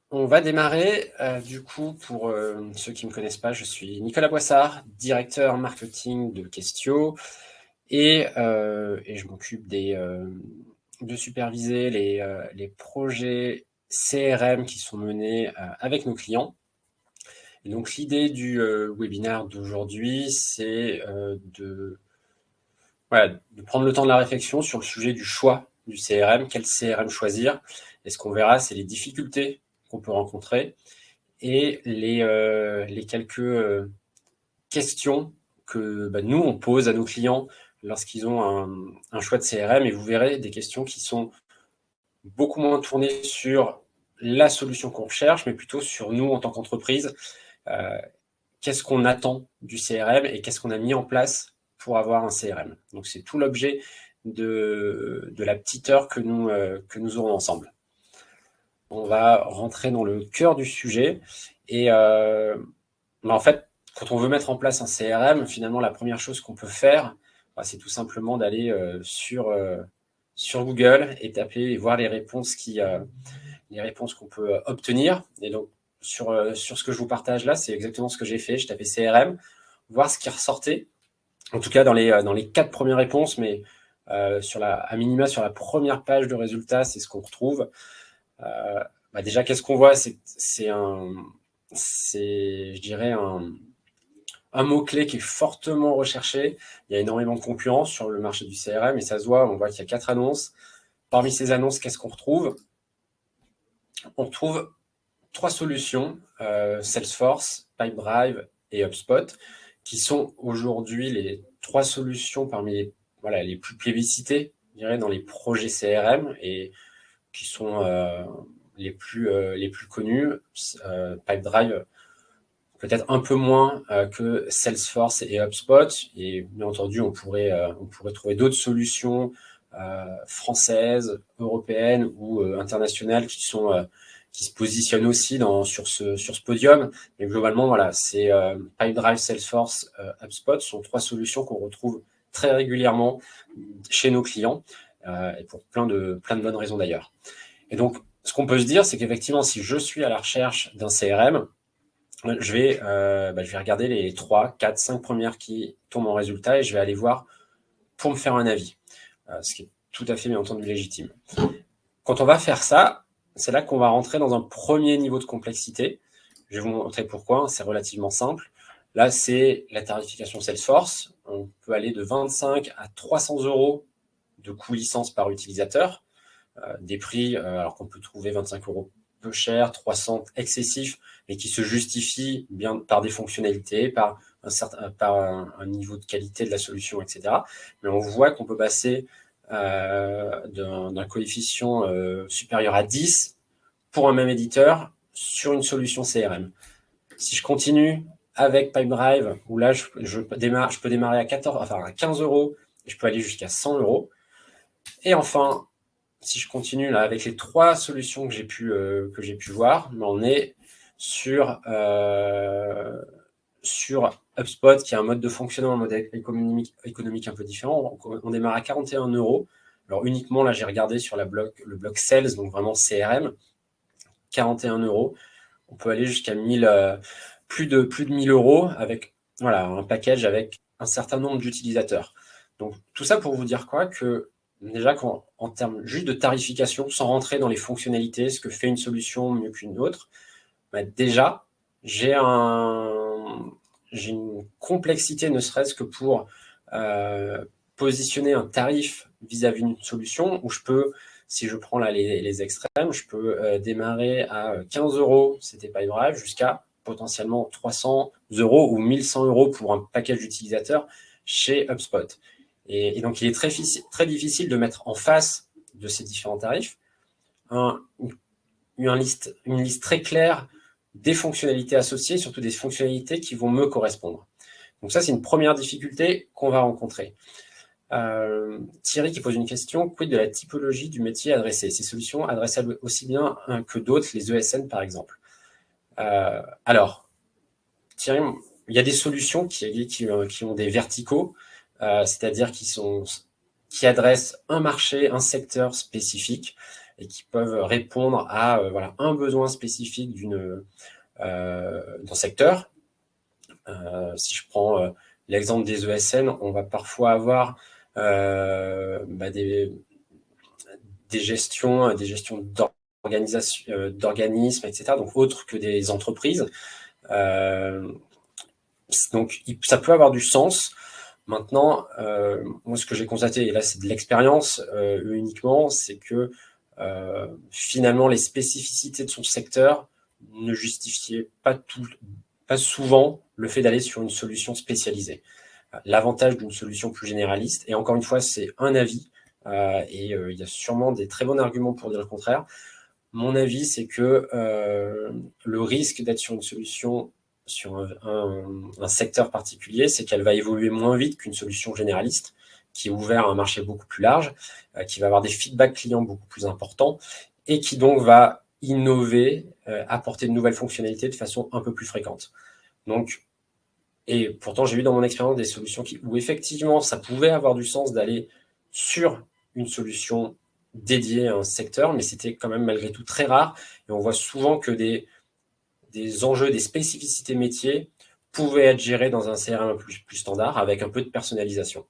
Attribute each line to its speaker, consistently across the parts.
Speaker 1: On va démarrer. Du coup, pour ceux qui ne me connaissent pas, je suis Nicolas Boissard, directeur marketing de Questio, et je m'occupe de superviser les projets CRM qui sont menés avec nos clients. Et donc, l'idée du webinaire d'aujourd'hui, c'est de prendre le temps de la réflexion sur le sujet du choix du CRM. Quel CRM choisir? Et ce qu'on verra, c'est les difficultés qu'on peut rencontrer et les quelques questions que nous, on pose à nos clients lorsqu'ils ont un choix de CRM. Et vous verrez des questions qui sont beaucoup moins tournées sur la solution qu'on recherche, mais plutôt sur nous en tant qu'entreprise. Qu'est-ce qu'on attend du CRM et qu'est-ce qu'on a mis en place pour avoir un CRM. Donc, c'est tout l'objet de la petite heure que nous aurons ensemble. On va rentrer dans le cœur du sujet. Et en fait, quand on veut mettre en place un CRM, finalement, la première chose qu'on peut faire, c'est tout simplement d'aller sur Google et taper et voir les réponses qu'on peut obtenir. Et donc, sur ce que je vous partage là, c'est exactement ce que j'ai fait. J'ai tapé CRM, voir ce qui ressortait. En tout cas, dans les 4 premières réponses, mais à minima, sur la première page de résultats, c'est ce qu'on retrouve. Déjà, qu'est-ce qu'on voit? C'est, je dirais, un mot-clé qui est fortement recherché. Il y a énormément de concurrence sur le marché du CRM et ça se voit. On voit qu'il y a 4 annonces. Parmi ces annonces, qu'est-ce qu'on retrouve? On retrouve 3 solutions, Salesforce, Pipedrive et HubSpot, qui sont aujourd'hui les 3 solutions parmi les plus plébiscitées, je dirais, dans les projets CRM et qui sont les plus connus. Pipedrive peut-être un peu moins que Salesforce et HubSpot. Et bien entendu, on pourrait trouver d'autres solutions françaises, européennes ou internationales qui se positionnent aussi sur ce podium. Mais globalement, voilà, c'est Pipedrive, Salesforce, HubSpot sont 3 solutions qu'on retrouve très régulièrement chez nos clients et pour plein de bonnes raisons d'ailleurs. Et donc, ce qu'on peut se dire, c'est qu'effectivement, si je suis à la recherche d'un CRM, je vais regarder les 3, 4, 5 premières qui tombent en résultat et je vais aller voir pour me faire un avis, ce qui est tout à fait bien entendu légitime. Quand on va faire ça, c'est là qu'on va rentrer dans un premier niveau de complexité. Je vais vous montrer pourquoi, c'est relativement simple. Là, c'est la tarification Salesforce. On peut aller de 25 à 300 euros de coût licence par utilisateur. Des prix, alors qu'on peut trouver 25 euros peu cher, 300 excessif, mais qui se justifient bien par des fonctionnalités, par un niveau de qualité de la solution, etc. Mais on voit qu'on peut passer d'un coefficient supérieur à 10 pour un même éditeur sur une solution CRM. Si je continue avec Pipedrive, où là, je peux démarrer à 15 euros et je peux aller jusqu'à 100 euros. Et enfin, si je continue là avec les 3 solutions que j'ai pu voir, on est sur HubSpot, qui a un mode de fonctionnement, un modèle économique un peu différent. On démarre à 41 euros. Alors uniquement, là, j'ai regardé sur le bloc Sales, donc vraiment CRM, 41 euros. On peut aller jusqu'à plus de 1000 euros avec un package avec un certain nombre d'utilisateurs. Donc tout ça pour vous dire quoi? Que déjà, en termes juste de tarification, sans rentrer dans les fonctionnalités, ce que fait une solution mieux qu'une autre, déjà, j'ai une complexité, ne serait-ce que pour positionner un tarif vis-à-vis d'une solution où je peux, si je prends là les extrêmes, je peux démarrer à 15 euros, c'était Pipedrive, jusqu'à potentiellement 300 euros ou 1100 euros pour un package d'utilisateurs chez HubSpot. Et donc, il est très difficile de mettre en face de ces différents tarifs une liste très claire des fonctionnalités associées, surtout des fonctionnalités qui vont me correspondre. Donc ça, c'est une première difficulté qu'on va rencontrer. Thierry qui pose une question, quid de la typologie du métier adressé? Ces solutions adressables aussi bien que d'autres, les ESN par exemple. Alors, Thierry, il y a des solutions qui ont des verticaux, c'est-à-dire qui adressent un marché, un secteur spécifique. et qui peuvent répondre à voilà, un besoin spécifique d'un secteur. Si je prends l'exemple des ESN, on va parfois avoir des gestions d'organismes, etc., donc autres que des entreprises. Donc, ça peut avoir du sens. Maintenant, moi, ce que j'ai constaté, et là, c'est de l'expérience uniquement, c'est que finalement, les spécificités de son secteur ne justifiaient pas souvent le fait d'aller sur une solution spécialisée. L'avantage d'une solution plus généraliste, et encore une fois, c'est un avis, et il y a sûrement des très bons arguments pour dire le contraire. Mon avis, c'est que le risque d'être sur une solution sur un secteur particulier, c'est qu'elle va évoluer moins vite qu'une solution généraliste qui est ouverte à un marché beaucoup plus large, qui va avoir des feedbacks clients beaucoup plus importants et qui donc va innover, apporter de nouvelles fonctionnalités de façon un peu plus fréquente. Donc, et pourtant, j'ai eu dans mon expérience des solutions où effectivement, ça pouvait avoir du sens d'aller sur une solution dédiée à un secteur, mais c'était quand même malgré tout très rare. Et on voit souvent que des enjeux, des spécificités métiers pouvaient être gérés dans un CRM plus standard avec un peu de personnalisation.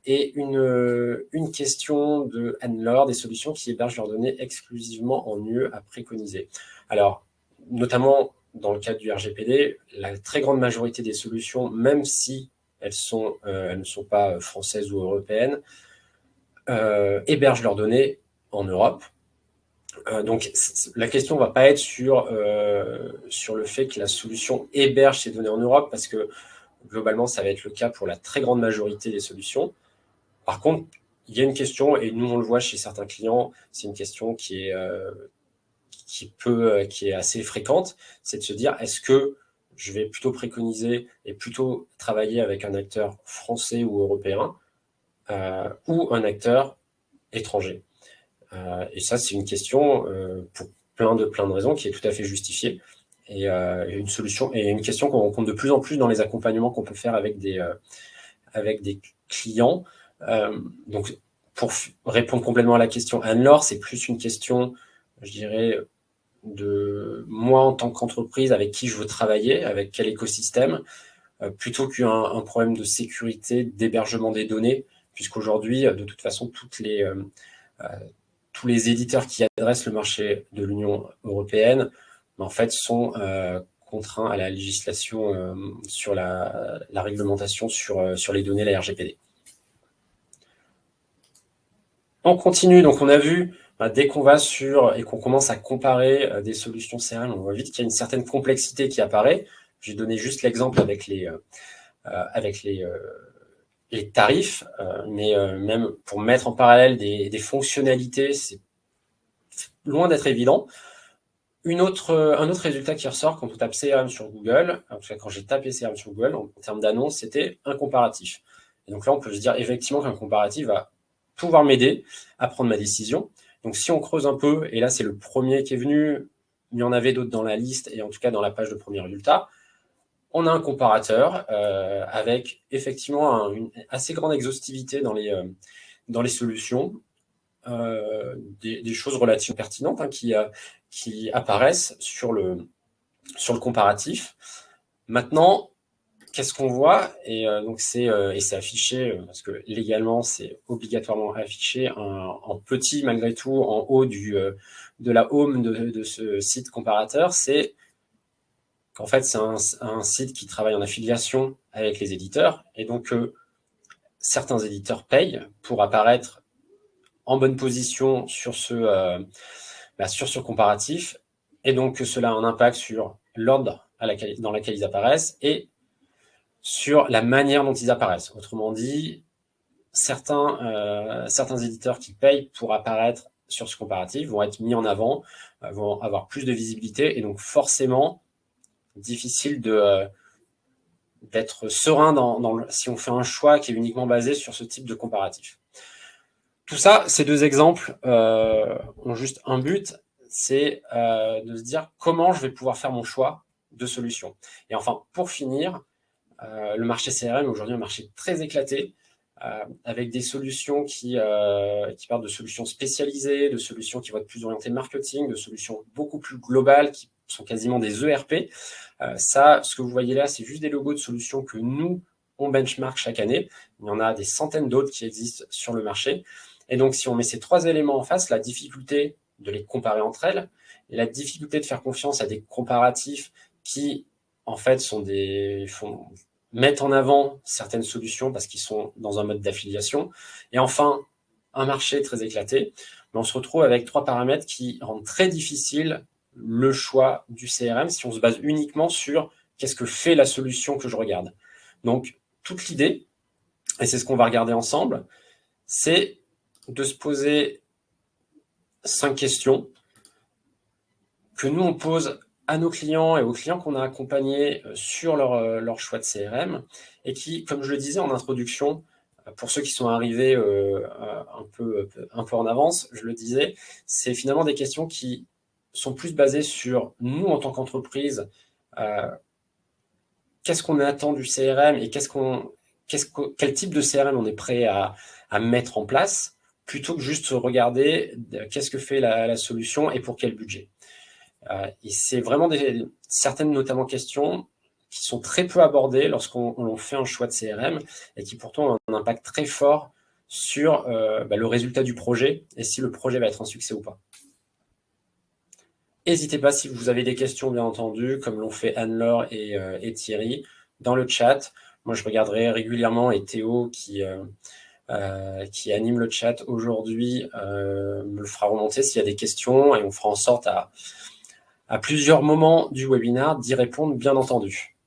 Speaker 1: Et une question de Anne-Laure, des solutions qui hébergent leurs données exclusivement en UE à préconiser. Alors, notamment dans le cadre du RGPD, la très grande majorité des solutions, même si elles ne sont pas françaises ou européennes, hébergent leurs données en Europe. Donc, la question ne va pas être sur le fait que la solution héberge ses données en Europe, parce que globalement, ça va être le cas pour la très grande majorité des solutions. Par contre, il y a une question, et nous, on le voit chez certains clients, c'est une question qui est assez fréquente, c'est de se dire, est-ce que je vais plutôt préconiser et plutôt travailler avec un acteur français ou européen ou un acteur étranger? Et ça, c'est une question pour plein de raisons qui est tout à fait justifiée. Et une solution et une question qu'on rencontre de plus en plus dans les accompagnements qu'on peut faire avec des clients. Donc, pour répondre complètement à la question Anne-Laure, c'est plus une question, je dirais, de moi en tant qu'entreprise, avec qui je veux travailler, avec quel écosystème, plutôt qu'un problème de sécurité, d'hébergement des données, puisqu'aujourd'hui, de toute façon, tous les éditeurs qui adressent le marché de l'Union européenne, en fait, sont contraints à la législation sur la réglementation sur les données, la RGPD. On continue, donc on a vu, dès qu'on va et qu'on commence à comparer des solutions CRM, on voit vite qu'il y a une certaine complexité qui apparaît. J'ai donné juste l'exemple avec les tarifs, mais même pour mettre en parallèle des fonctionnalités, c'est loin d'être évident. Un autre résultat qui ressort quand on tape CRM sur Google, en tout cas quand j'ai tapé CRM sur Google, en termes d'annonce, c'était un comparatif. Et donc là, on peut se dire effectivement qu'un comparatif va pouvoir m'aider à prendre ma décision. Donc si on creuse un peu, et là c'est le premier qui est venu, il y en avait d'autres dans la liste, et en tout cas dans la page de premier résultat, on a un comparateur avec effectivement une assez grande exhaustivité dans les solutions, des choses relativement pertinentes qui apparaissent sur le comparatif. Maintenant, qu'est-ce qu'on voit? Et donc c'est affiché, parce que légalement, c'est obligatoirement affiché en petit, malgré tout, en haut de la home de ce site comparateur. C'est qu'en fait, c'est un site qui travaille en affiliation avec les éditeurs. Et donc, certains éditeurs payent pour apparaître en bonne position sur ce comparatif. Et donc, cela a un impact sur l'ordre dans lequel ils apparaissent et sur la manière dont ils apparaissent. Autrement dit, certains éditeurs qui payent pour apparaître sur ce comparatif vont être mis en avant, vont avoir plus de visibilité, et donc forcément difficile d'être serein si on fait un choix qui est uniquement basé sur ce type de comparatif. Tout ça, ces deux exemples ont juste un but, c'est de se dire comment je vais pouvoir faire mon choix de solution. Et enfin, pour finir, le marché CRM est aujourd'hui un marché très éclaté. avec des solutions qui parlent de solutions spécialisées, de solutions qui vont être plus orientées marketing, de solutions beaucoup plus globales qui sont quasiment des ERP. Ça, ce que vous voyez là, c'est juste des logos de solutions que nous, on benchmark chaque année. Il y en a des centaines d'autres qui existent sur le marché. Et donc, si on met ces 3 éléments en face, la difficulté de les comparer entre elles, et la difficulté de faire confiance à des comparatifs qui, en fait, mettent en avant certaines solutions parce qu'ils sont dans un mode d'affiliation. Et enfin, un marché très éclaté. Mais on se retrouve avec 3 paramètres qui rendent très difficile le choix du CRM si on se base uniquement sur qu'est-ce que fait la solution que je regarde. Donc, toute l'idée, et c'est ce qu'on va regarder ensemble, c'est de se poser 5 questions que nous, on pose à nos clients et aux clients qu'on a accompagnés sur leur choix de CRM et qui, comme je le disais en introduction, pour ceux qui sont arrivés un peu en avance, je le disais, c'est finalement des questions qui sont plus basées sur nous en tant qu'entreprise, qu'est-ce qu'on attend du CRM et quel type de CRM on est prêt à mettre en place, plutôt que juste regarder qu'est-ce que fait la solution et pour quel budget. Et c'est vraiment certaines notamment questions qui sont très peu abordées lorsqu'on fait un choix de CRM et qui pourtant ont un impact très fort sur le résultat du projet et si le projet va être un succès ou pas. N'hésitez pas si vous avez des questions, bien entendu, comme l'ont fait Anne-Laure et Thierry, dans le chat. Moi, je regarderai régulièrement et Théo, qui anime le chat aujourd'hui, me le fera remonter s'il y a des questions et on fera en sorte à plusieurs moments du webinaire d'y répondre, bien entendu.